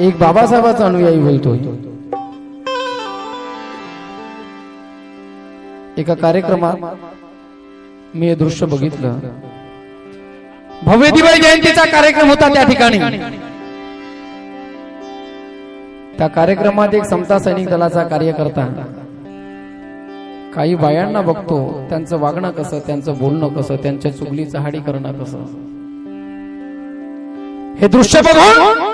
एक बाबासाहेबाचा अनुयायी बोलतोय। एका कार्यक्रमात मी हे दृश्य बघितलं। भव्य दिवाळी जयंतीचा कार्यक्रम होता त्या ठिकाणी। त्या कार्यक्रमात एक समता सैनिक दलाचा कार्यकर्ता काही बायांना बघतो, त्यांचं वागणं कसं, त्यांचं बोलणं कसं, त्यांच्या चुगली चहाडी करणं कसं, हे दृश्य बघून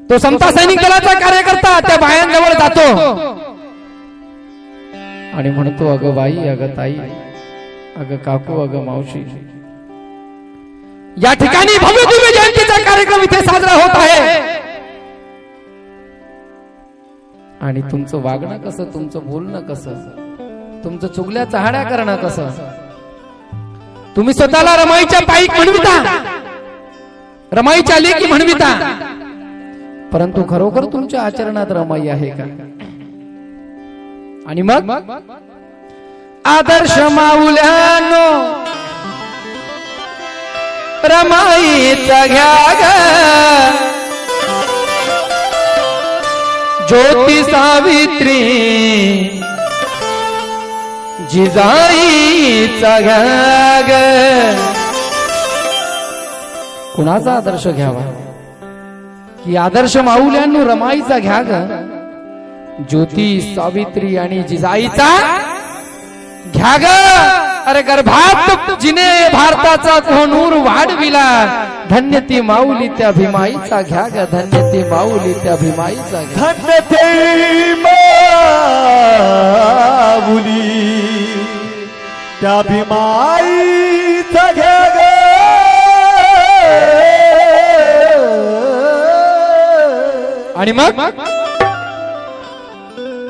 तो समता सैनिक दलाचा कार्यकर्ता त्या बायांजवळ जातो आणि म्हणतो, अगं बाई, अगं ताई, अगं काकू, अगं मावशी, या ठिकाणी भव्य दिव्य जयंतीचा कार्यक्रम इथे साजरा होत आहे आणि तुमचं वागणं कसं, तुमचं बोलणं कसं, तुमचं चुगल्या चहाड्या करणं कसं, तुम्ही स्वतःला रमाईच्या पायीक म्हणविता, रमाईच्या लेकी म्हणविता, परंतु खरोखर तुमच्या आचरणात रमाई आहे का? आणि मग आदर्श माऊल्यानो रमाईचा घ्या ग, ज्योती सावित्री जिजाईचा घ्या ग। कुणाचा आदर्श घ्यावा? की आदर्श माऊल्यांनो रमाईचा घ्या ग, ज्योती सावित्री आणि जिजाईचा घ्या ग। अरे गर्भात जिने भारताचा कोनूर वाढविला, धन्य ती माऊली त्या भीमाईचा घ्या ग, धन्य ती माऊली त्या भीमाईचा घ्या, धन्य ती माऊली त्या भीमाईचा घ्या ग। आणि मग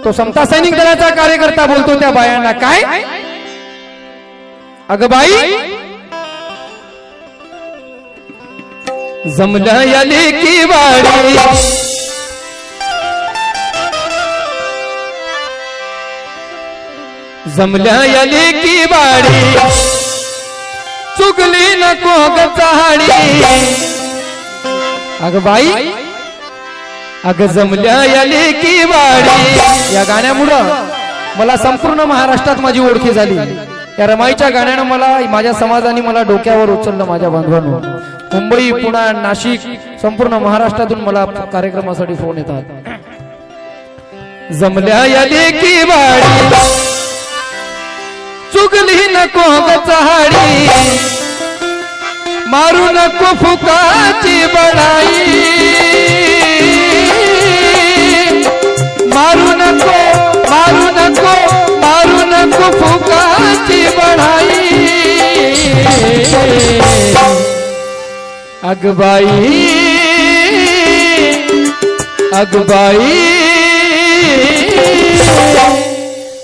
तो समता सैनिक दलाचा कार्यकर्ता बोलतो त्या बायांना, काय अगं बाई, जमलं या लेकी वाडी, जमलं या लेकी वाडी, चुगली नको ग चहाडी। अगं बाई, अगं जमल्या या लेकी वाडी, या गाण्यामुळं मला संपूर्ण महाराष्ट्रात माझी ओळखी झाली। या रमाईच्या गाण्यानं मला माझ्या समाजाने मला डोक्यावर उचललं। माझ्या बांधवांनो, मुंबई, पुणे, नाशिक, संपूर्ण महाराष्ट्रातून मला कार्यक्रमासाठी फोन येतात। जमल्या या लेकी वाडी, चुगली नको ग चहाडी, मारू नको फुकाची बडाई, मारू नको, मारू नको, मारू नको फुकाची बढाई। अगबाई, अगबाई,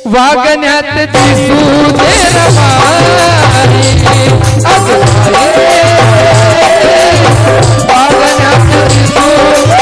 वागण्यात दिसू दे रमाई, अगबाई, वागण्यात दिसू दे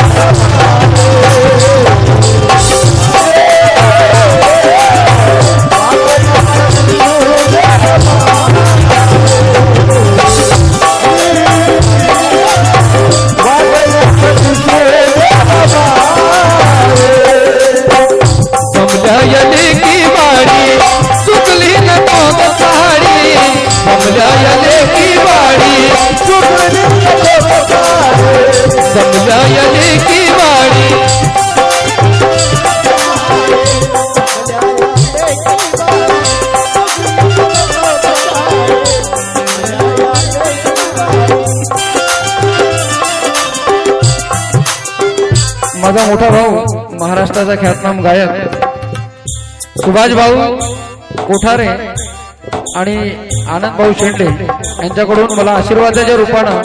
माझा मोठा भाऊ महाराष्ट्राचा ख्यातनाम गायक सुभाष भाऊ कोठारे आणि आनंद भाऊ शेंडे यांच्याकडून मला आशीर्वादाच्या रूपानं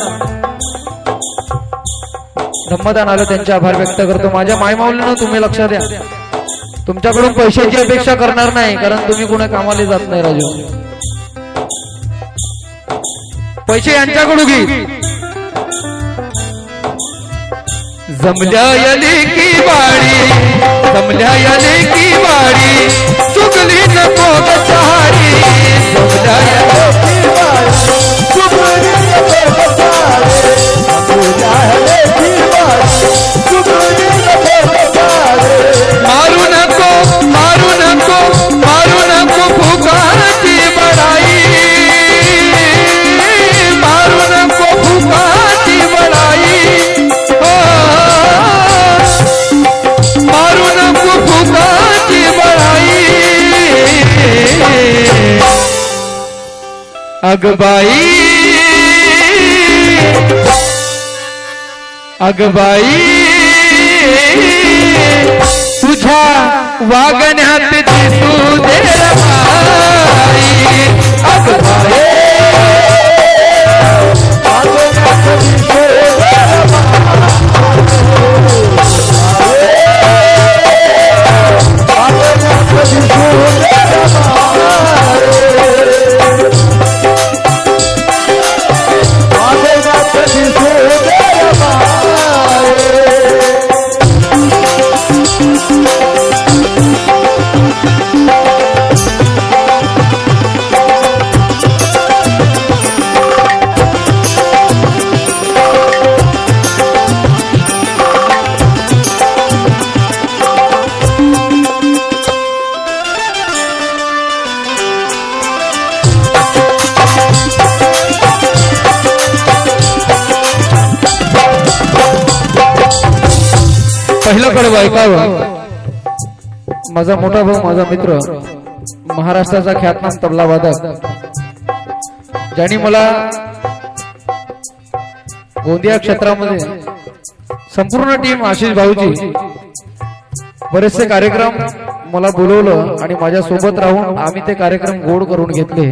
धम्मदान आलं, त्यांचे आभार व्यक्त करतो। माझ्या मायमाऊलीनं तुम्ही लक्ष द्या, तुमच्याकडून पैशाची अपेक्षा करणार नाही, कारण तुम्ही कुणा कामाला जात नाही राजू, पैसे यांच्याकडून घे। जमल्या या लेकी वाडी, जमल्या या लेकी वाडी, चुगली नको ग चहाडी, जमल्या या लेकी वाडी, चुगली नको ग चहाडी, जमल्या या लेकी अग बाई तुझ्या वागण्यात दिसू दे रमाई अग बाई पहिलं कडवं ऐकावं. माझा मोठा भाऊ माझा मित्र महाराष्ट्राचा ख्यातनाम तबला वादक ज्यांनी मला गोंदिया क्षेत्रामध्ये संपूर्ण टीम आशिष भाऊजी बरेचसे कार्यक्रम मला बोलवलं आणि माझ्या सोबत राहून आम्ही ते कार्यक्रम गोड करून घेतले.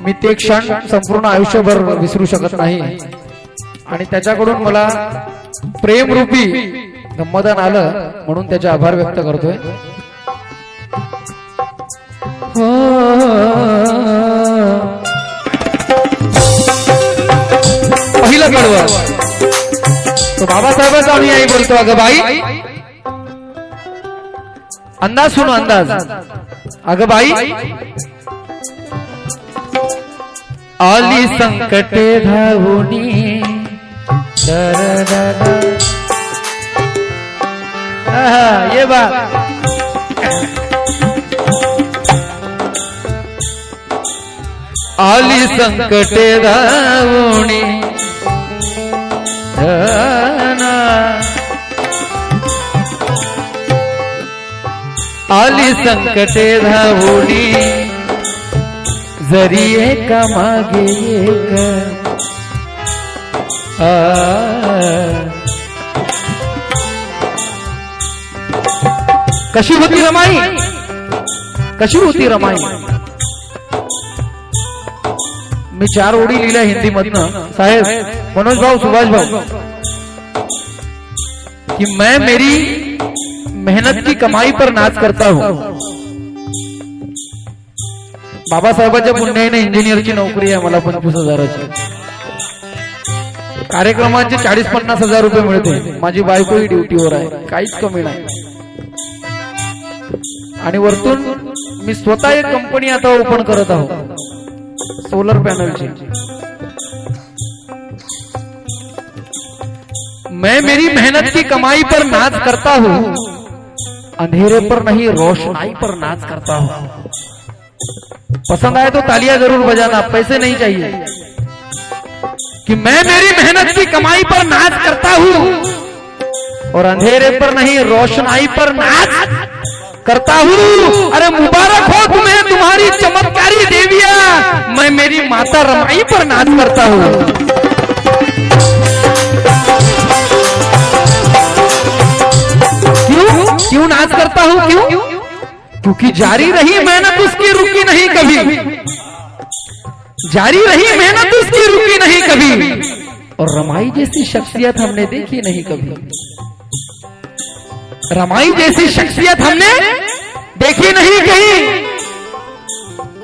मी ते क्षण संपूर्ण आयुष्यभर विसरू शकत नाही आणि त्याच्याकडून मला प्रेमरूपी गंमतदान आलं म्हणून त्याचे आभार व्यक्त करतोय. पहिलं कडवं तो बाबासाहेबांचा आम्ही आई बोलतो. अगं बाई अंदाज सुनो अंदाज. अगं बाई आली संकटे धावूनी ये बात आली संकटे धावूनी आली संकटे धावूनी जरी एका मागे एक कशी होती रमाई कशी होती रमाई. मी 4 ओळी लिहिल्या हिंदी मधनं साहेब मनोज भाऊ सुभाष भाऊ कि मैं मेरी मेहनत की कमाई पर नाच करता हूं. बाबासाहेबांच्या पुण्याने इंजिनियरची नोकरी आहे मला 25,000ची. कार्यक्रमांचे 40-50 हजार रुपये मिळते. माझी बायकोही ड्युटीवर आहे काहीच कमी नाही. आणि वरतून मी स्वतः एक कंपनी आता ओपन करत आहोत सोलर पॅनलची. मैं मेरी मेहनत की कमाई पर नाच करता हूं अंधेरे पर नहीं रोशनाई पर नाच करता हूं. पसंद आए तो तालियां जरूर बजाना पैसे नहीं चाहिए. कि मैं मेरी मेहनत की कमाई पर नाच करता हूं और अंधेरे पर नहीं रोशनाई पर नाच करता हूं. अरे मुबारक हो तुम्हें तुम्हारी चमत्कारी देविया. मैं मेरी माता रमाई पर नाच करता हूं. क्यों नाच करता हूं क्यों? क्योंकि जारी रही मेहनत उसकी रुकी नहीं कभी. जारी रही मेहनत उसकी रुकी नहीं कभी. और रमाई जैसी शख्सियत हमने देखी नहीं कभी. रमाई जैसी शख्सियत हमने देखी नहीं कहीं.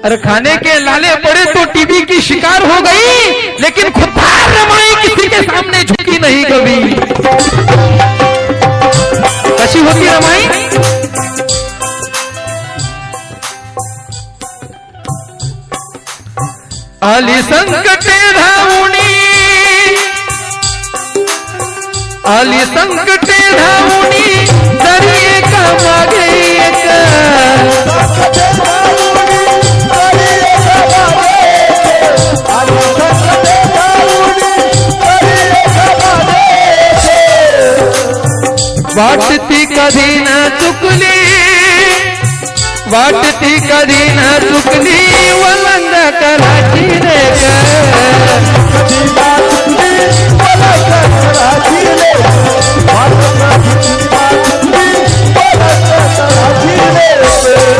अरे खाने के लाले पड़े तो टीवी की शिकार हो गई लेकिन खुददार रमाई किसी के सामने झुकी नहीं कभी. कशी होती रमाई. आली संकटे धावूनी आली संकटे धावूनी तरी एका मागे एक. वाटती कधी न चुकली वाटती कधी न चुकली वलंद कराची रे ग.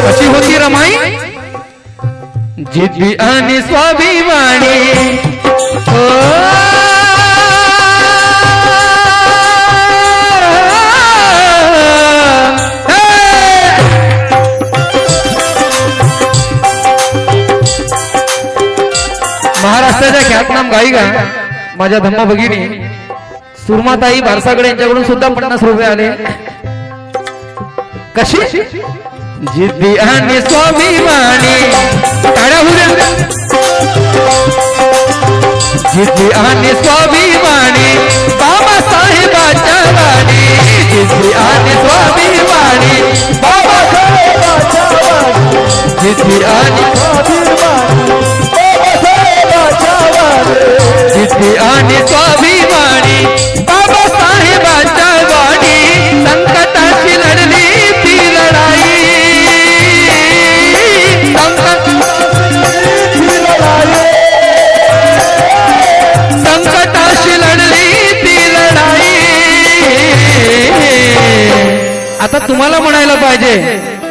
कशी होती रमाई जिद्दी आणि स्वाभिमानी ओ महाराष्ट्राच्या ख्यातनाम गायिका माझ्या धम्मा भगिनी सुरमाताई भारसागडे यांच्याकडून सुद्धा 50 रुपये आले. कशी जिद्दी आणि स्वाभिमानी टाळ्या होऊ द्या. जिद्दी आणि स्वाभिमानी बाबासाहेबाच्या वाणी. जिद्दी आणि स्वाभिमानी बाबासाहेबाच्या वाणी. जिद्दी आणि जिद्दी आणि स्वाभिमानी बाबासाहेबाच्या वाणी. संकटाची लढली ती लढाई. संकटाशी लढली ती लढाई. आता तुम्हाला म्हणायला पाहिजे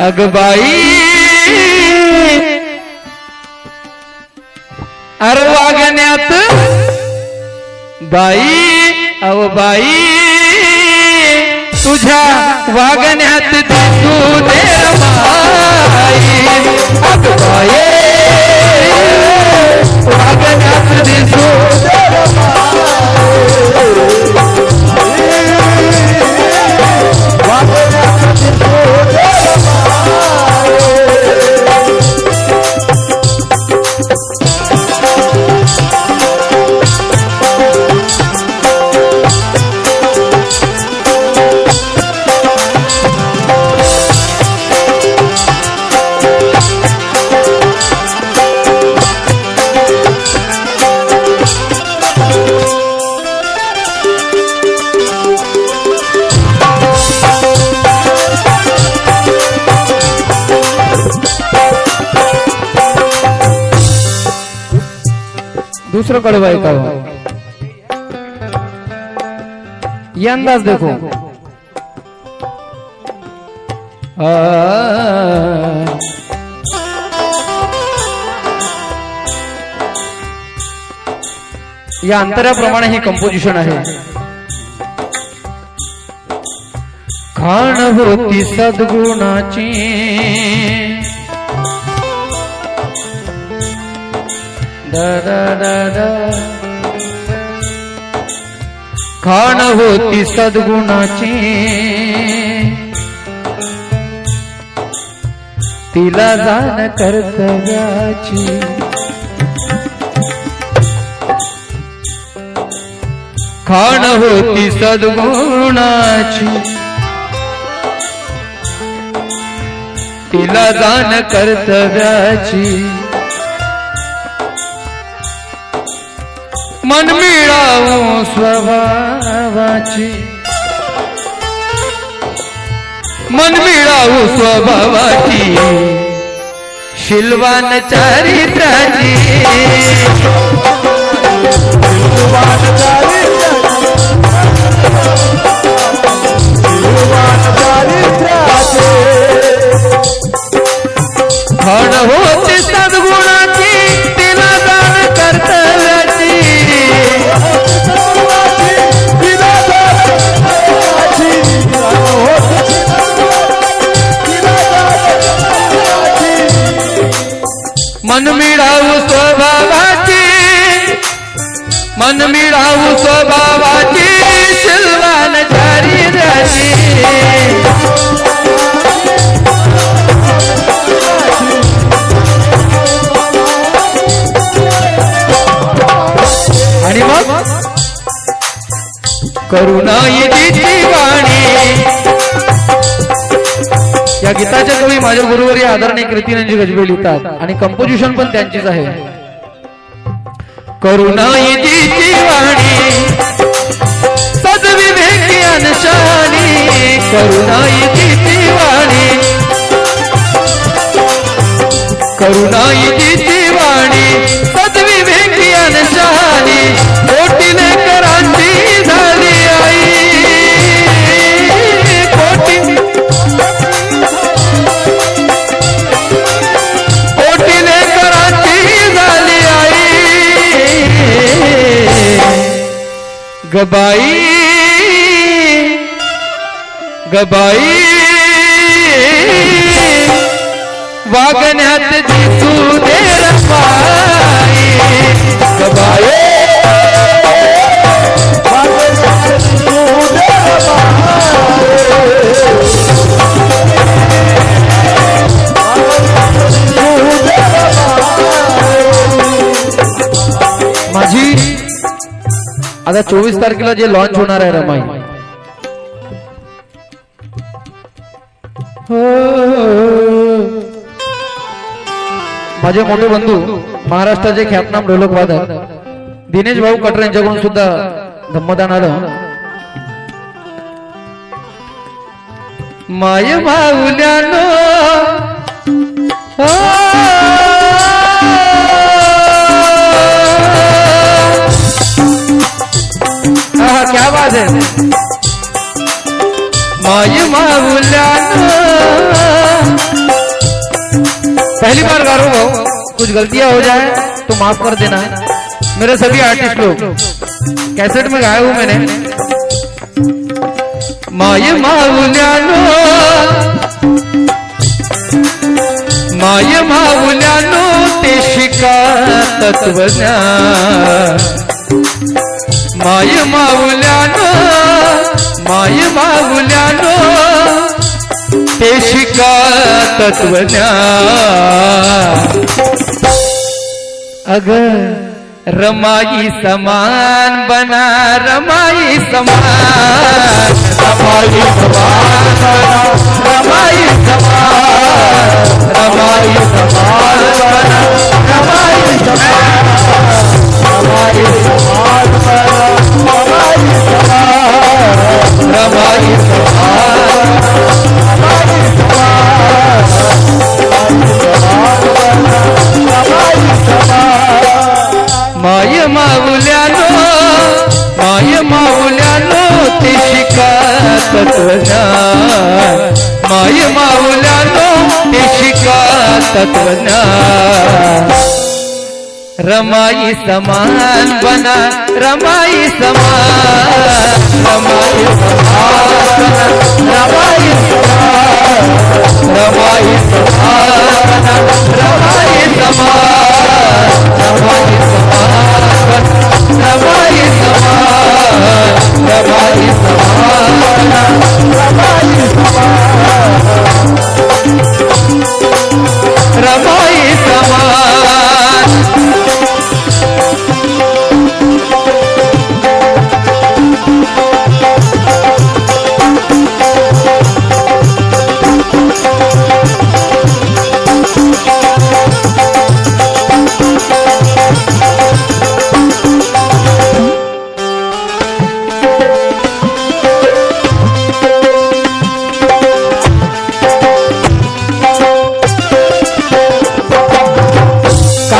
अग बाई अरे वागण्यात बाई अव बाई तुझ्या वागण्यात दिसू दे रमाई. अग बाई वागण्यात दिसू दे दूसरा कड़वा का ये अंदाज देखो. या अंतराप्रमाणे ही कंपोजिशन आहे. खाण होती सद्गुणाची दा दा दा दा. खाण होती सद्गुणाची तिला जाण कर्तव्याची. खाण होती सद्गुणाची तिला जाण कर्तव्याची. मन मिळावू स्वभावाची. मन मिळावू स्वभावाची. शिलवान चारित्राची. खाण होती सद्गुणाची तिला जाण कर्तव्याची. मन मिळावू स्वभावाची. मन मिळावू स्वभावाची. शिलवान चारित्राची. आणि मग करुणाईची वाणी. या गीताच्या कवी माझ्या गुरुवर या आदरणीय कीर्तिनंजी गजबे लिहितात आणि कंपोजिशन पण त्यांचीच आहे. करुणाईची वाणी सद्विवेकी अनशानी. करुणाईची वाणी करुणाईची वाणी सद्विवेकी आणि शहाणी कोटीने करांची झाली आई कोटीने करांची झाली आई गबाई गबाई वागण्यात दिसू दे रमाई गबाई माझी आता 24 तारखेला जे लॉन्च होणार आहे रमाई माझे मोठे बंधू महाराष्ट्राचे ख्यातनाम ढोलक वादक दिनेश भाऊ कटरे यांच्याकडून सुद्धा धम्मदान आलं माय माऊल्यानो क्या बात है माय माऊल्यानो पहली बार गा रहा हूं कुछ गलतियां हो जाए तो माफ कर देना मेरे सभी आर्टिस्ट लोग कैसेट में गाया हूं मैंने माय माऊल्यानो ते शिका तत्वज्ञान माय माऊल्यानो ते शिका तत्वज्ञान अगर रमाई समान बना रमाई समान रमाई समान बना रमाई समान रमाई समान बना रमाई समान रमाई समान बना रमाई समान रमाई समान माय माऊल्यानो ते शिका तत्वज्ञान माय माऊल्यानो ते शिका तत्वज्ञान रमाई समान बना रमाई समान रमाई समान बना रमाई समान रमाई समान बना रमाई समान रमाई समान रमाई समान रमाई समान बना रमाई समान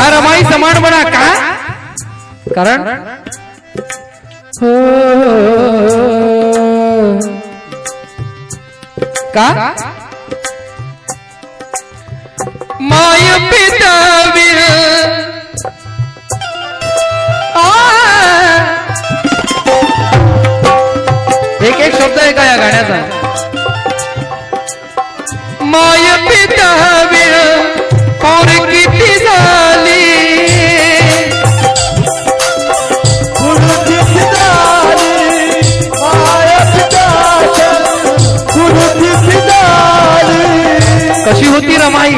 रमाई समान कारण का माय पिता वीर एक शब्द आहे का या गाण्याचा माय पिता वीर और किती झाली कशी होती रमाई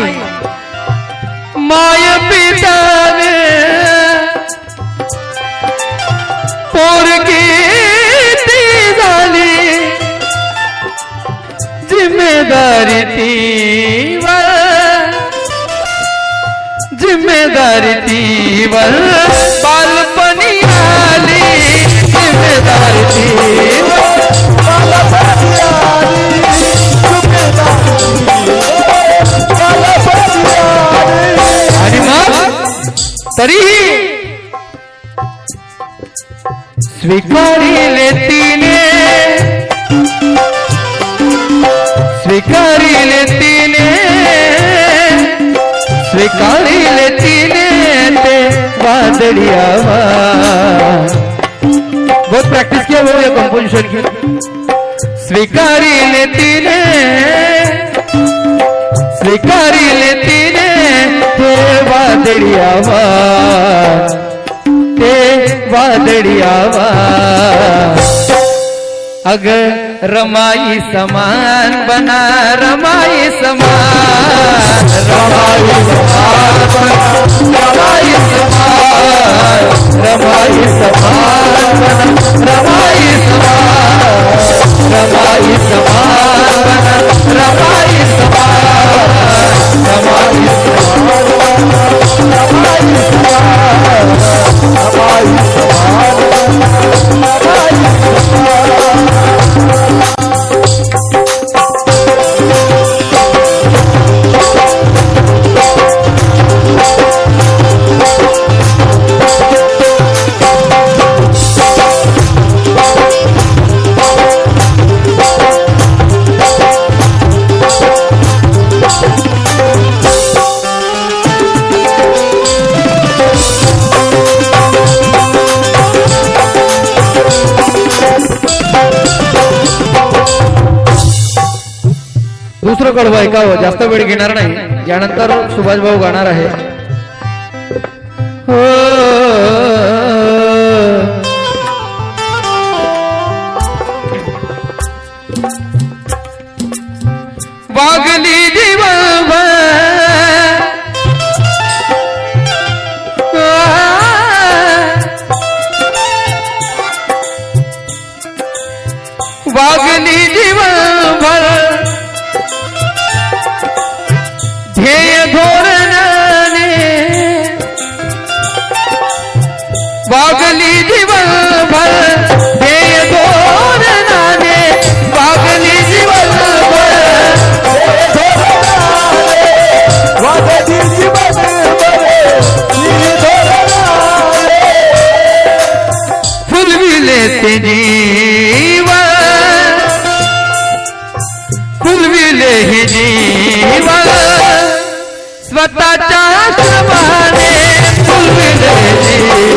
माय पिताने पोरगी ती झाली जिम्मेदारी तीवर बालपणी आली जिम्मेदारी तीवर बालपणी आली जिम्मेदारी स्वीकारिले तिने स्वीकारिले तिने स्वीकारिले तिने ते वादळी आवाज. बहुत प्रैक्टिस किया वो ये कंपोजिशन की. स्वीकारिले तिने स्वीकारिले तिने ते वादळी आवाज ते वादळी आवाज. अग रमाई समान बना रमाई समान रमाई समान बना रमाई समान रमाई समान बना रमाई समान रमाई समान बना रमाई समान रमाई समान बना रमाई समान रमाई दुसरं कडवं ऐकावं, जास्त वेळ घेणार नाही. यानंतर सुभाष भाऊ गाणार आहे. हो वागली जीवनभर वागली जीवनभर ध्येय धोरणाने वागली जीवनभर ध्येय धोरणाने वागली जीवनभर वागली जीवनभर फुलविले ते जीवन फुलविले हे जीवन स्वतःच्या श्रमाने फुलविले जीवन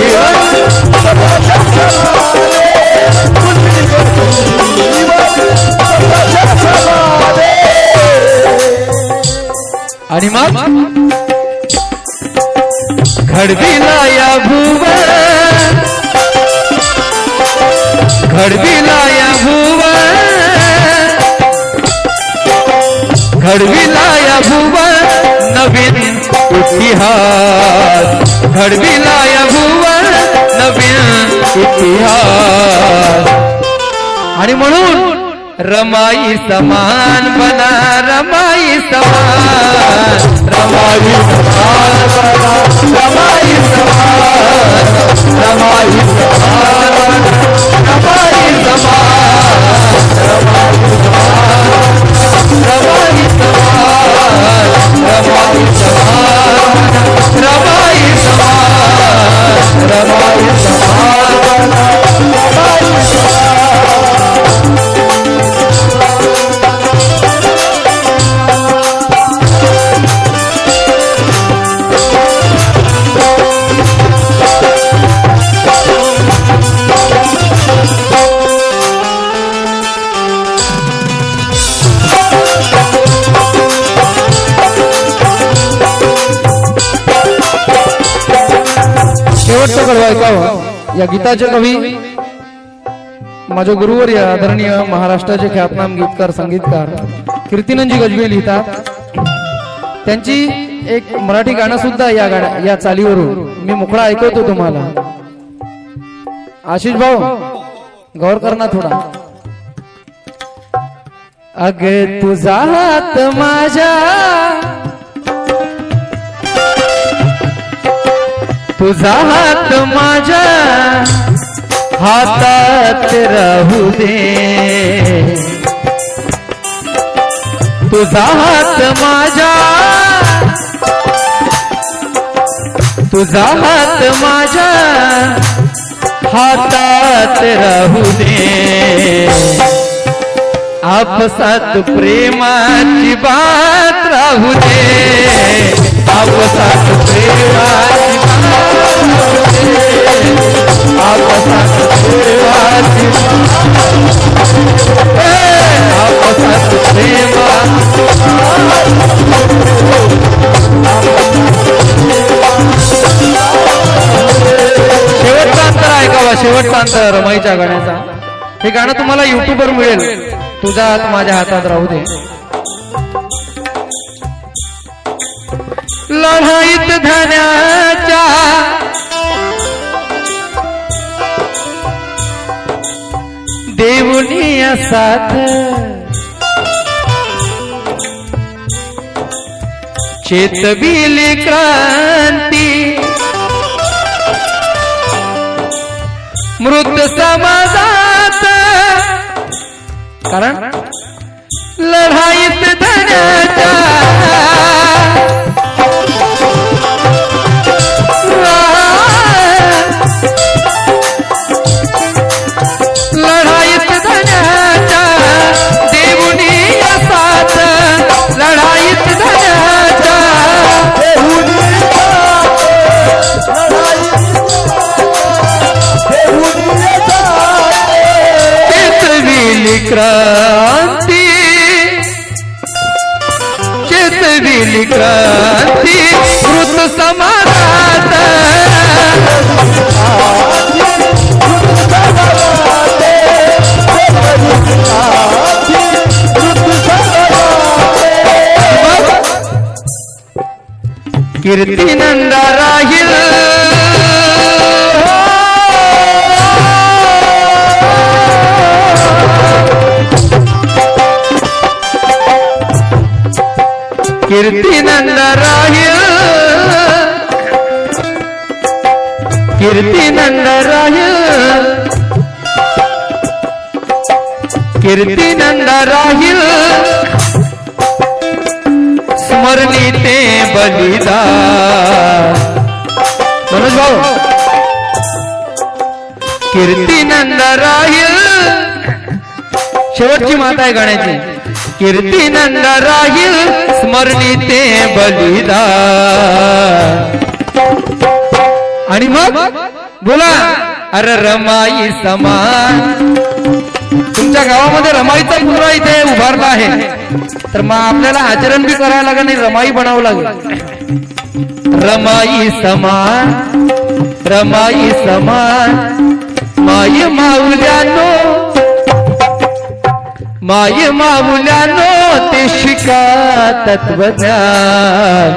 आणि मग घडविला या भुवन घडविला या भुवन घडविला या भुवन नवीन इतिहास घडविला या भुवन नवीन इतिहास. आणि म्हणून रमाई समान बना रमाई समान रमाई समान बना रमाई समान रमाई समान बना रमाई समान रमाई समान रमाई समान रमाई समान रमाई समान रमाई समान रमाई समान. शेवटचं कडवं ऐकावं. या गीताचे कवी माझे गुरुवर्य आदरणीय महाराष्ट्राचे ख्यातनाम गीतकार संगीतकार कीर्तिनंदजी गजबी लिहितात. त्यांची एक मराठी गाणं सुद्धा या चालीवरून मी मोकळा ऐकवतो तुम्हाला. आशिष भाऊ गौर करना थोडा. अग तुझा हात माझ्या तुझा हात माझ्या हातात राहू दे तुझा हात माझ्या तुझा हात माझ्या हातात राहू दे, आपसात प्रेमाची बात राहू दे, आपसात प्रेमाची बात राहू दे, आपसात प्रेमाची आपसात प्रेमाची शेवटचा अंतर ऐकावा, शेवटचा अंतर रमाईच्या गाण्याचा. हे गाणं तुम्हाला युट्यूबवर मिळेल. तुझा हात माझ्या हातात राहू दे. लढाईत धन्याच्या देऊनी साथ, चेतविली क्रांती, मृत समाजात, कारण लढाईत धन्याच्या लढाईत धन्याच्या देऊनी साथ, लढाईत धन्याच्या चेतविली क्रांती, चेतविली क्रांती, मृत समाजात, कीर्ती नंदा राहील, कीर्ती नंदा राहील, कीर्ती नंदा राहील, कीर्ती नंदा राहील, स्मरणी ते बलिदान. मनोज भाऊ, कीर्ती नंदा राहील, शेवटची माता आहे गाण्याची. कीर्ती नंदा राहील, स्मरणी ते बलिदान. आणि मग बोला, अरे रमाई समान. तुमच्या गावामध्ये रमाईचा पुतळा इथे उभारला आहे, तर मग आपल्याला आचरण बी करायला लागेल आणि रमाई बनावं लागेल. रमाई समान, रमाई समान, माय माऊल्यानो, माय माऊल्यानो ते शिका तत्वज्ञान,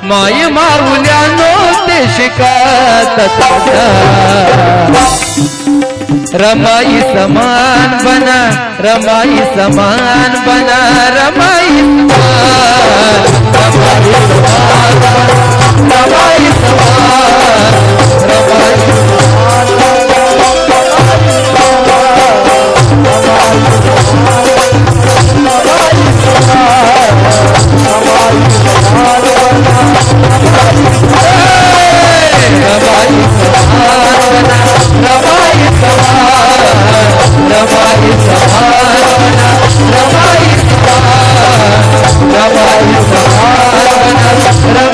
माय माऊल्यानो ते शिका तत्वज्ञान. रमाई समान बना, रमाई समान बना, रमाई समान, रमाई समान बना, रमाई समान, रमाई रमाई